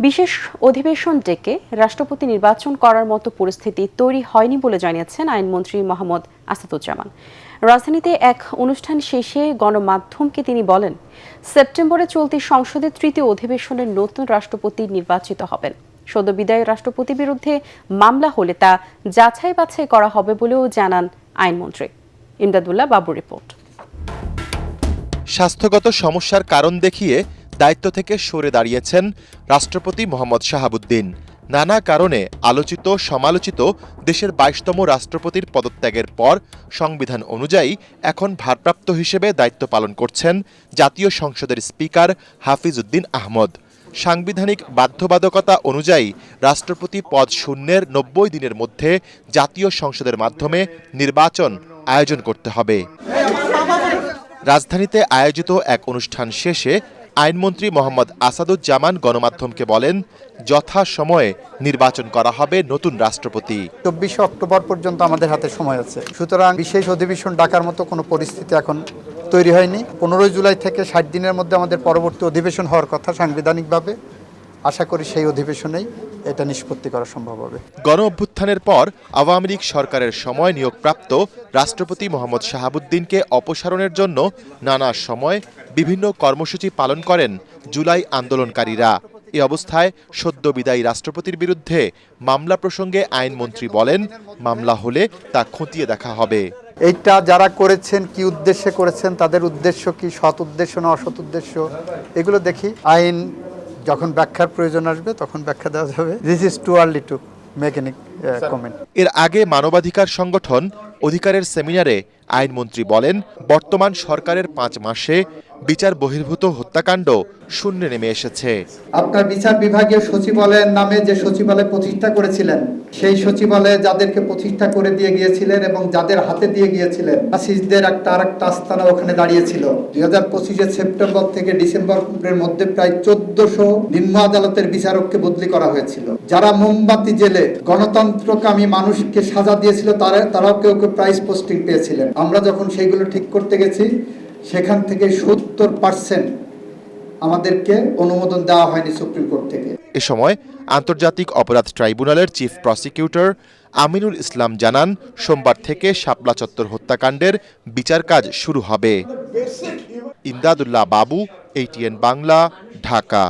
বিশেষ অধিবেশন ডেকে রাষ্ট্রপতি নির্বাচন করার মতো পরিস্থিতি তৈরি হয়নি বলে জানিয়েছেন আইনমন্ত্রী মোহাম্মদ আসাদুজ্জামান। রাজধানীতে এক অনুষ্ঠান শেষে গণমাধ্যমকে তিনি বলেন, সেপ্টেম্বরে চলতি সংসদের তৃতীয় অধিবেশনের নতুন রাষ্ট্রপতি নির্বাচিত হবেন। সদ্য বিদায়ী রাষ্ট্রপতির বিরুদ্ধে মামলা হলে তা যাচাই বাছাই করা হবে বলেও জানান আইনমন্ত্রী। ইমদাদুল্লাহ বাবুর রিপোর্ট। স্বাস্থ্যগত সমস্যার কারণ দেখিয়ে দায়িত্ব থেকে সরে দাঁড়িয়েছেন রাষ্ট্রপতি মোহাম্মদ শাহাবুদ্দিন। নানা কারণে আলোচিত সমালোচিত দেশের ২২তম রাষ্ট্রপতির পদত্যাগের পর সংবিধান অনুযায়ী এখন ভারপ্রাপ্ত হিসেবে দায়িত্ব পালন করছেন জাতীয় সংসদের স্পিকার হাফিজ উদ্দিন আহমদ। সাংবিধানিক বাধ্যবাধকতা অনুযায়ী রাষ্ট্রপতি পদ শূন্যের ৯০ দিনের মধ্যে জাতীয় সংসদের মাধ্যমে নির্বাচন আয়োজন করতে হবে। রাজধানীতে আয়োজিত এক অনুষ্ঠান শেষে আইনমন্ত্রী মোহাম্মদ আসাদুজ্জামান গণমাধ্যমকে বলেন, যথাসময়ে নির্বাচন করা হবে নতুন রাষ্ট্রপতি। ২৪ অক্টোবর পর্যন্ত আমাদের হাতে সময় আছে, সুতরাং বিশেষ অধিবেশন ডাকার মতো কোনো পরিস্থিতি এখন তৈরি হয়নি। ১৫ জুলাই থেকে ৬০ দিনের মধ্যে আমাদের পরবর্তী অধিবেশন হওয়ার কথা সাংবিধানিকভাবে। আশা করি সেই অধিবেশনেই এটা নিষ্পত্তি করা সম্ভব হবে। গণ অভ্যুত্থানের পর আওয়ামী লীগ সরকারের সময় নিয়োগপ্রাপ্ত রাষ্ট্রপতি মোহাম্মদ শাহাবুদ্দিনকে অপসারণের জন্য নানা সময় বিভিন্ন কর্মসূচি পালন করেন জুলাই আন্দোলনকারীরা। এ অবস্থায় সদ্য বিদায়ী রাষ্ট্রপতির বিরুদ্ধে মামলা প্রসঙ্গে আইনমন্ত্রী বলেন, মামলা হলে তা খতিয়ে দেখা হবে। এইটা যারা করেছেন কি উদ্দেশ্যে করেছেন, তাদের উদ্দেশ্য কি, সৎ উদ্দেশ্য না অসৎ উদ্দেশ্য, এগুলো দেখি। আইন যখন ব্যাখ্যার প্রয়োজন আসবে তখন ব্যাখ্যা দেওয়া যাবে। This is too early to make any comment. এর আগে মানবাধিকার সংগঠন অধিকারের সেমিনারে আইনমন্ত্রী বলেন, বর্তমান সরকারের ৫ মাসে বিচার বহির্ভূত হত্যাকাণ্ড শূন্যে নেমে এসেছে। আপনার বিচার বিভাগীয় সচিবালয়ের নামে যে সচিবালয় প্রতিষ্ঠা করেছিলেন, সেই সচিবালয়ে যাদেরকে প্রতিষ্ঠা করে দিয়ে গিয়েছিলেন এবং যাদের হাতে দিয়ে গিয়েছিলেন, ফাসিস্টদের আরেকটা আস্তানা ওখানে দাঁড়িয়েছিল। ২০২৫ সেপ্টেম্বর থেকে ডিসেম্বরের মধ্যে প্রায় ১৪০০ নিম্ন আদালতের বিচারককে বদলি করা হয়েছিল। যারা মোমবাতি জেলে গণতন্ত্রকামী মানুষকে সাজা দিয়েছিল, তারাও কেউ কেউ প্রাইজ পোস্টিং পেয়েছিলেন। আমরা যখন সেইগুলো ঠিক করতে গেছি, সেখান থেকে ৭০% আমাদেরকে অনুমোদন দেওয়া হয়নি সুপ্রিম কোর্ট থেকে। এ সময় আন্তর্জাতিক অপরাধ ট্রাইব্যুনালের চিফ প্রসিকিউটর আমিনুল ইসলাম জানান, সোমবার থেকে শাপলা চত্বর হত্যাকাণ্ডের বিচার কাজ শুরু হবে। ইমদাদুল্লাহ বাবু, ATN বাংলা, ঢাকা।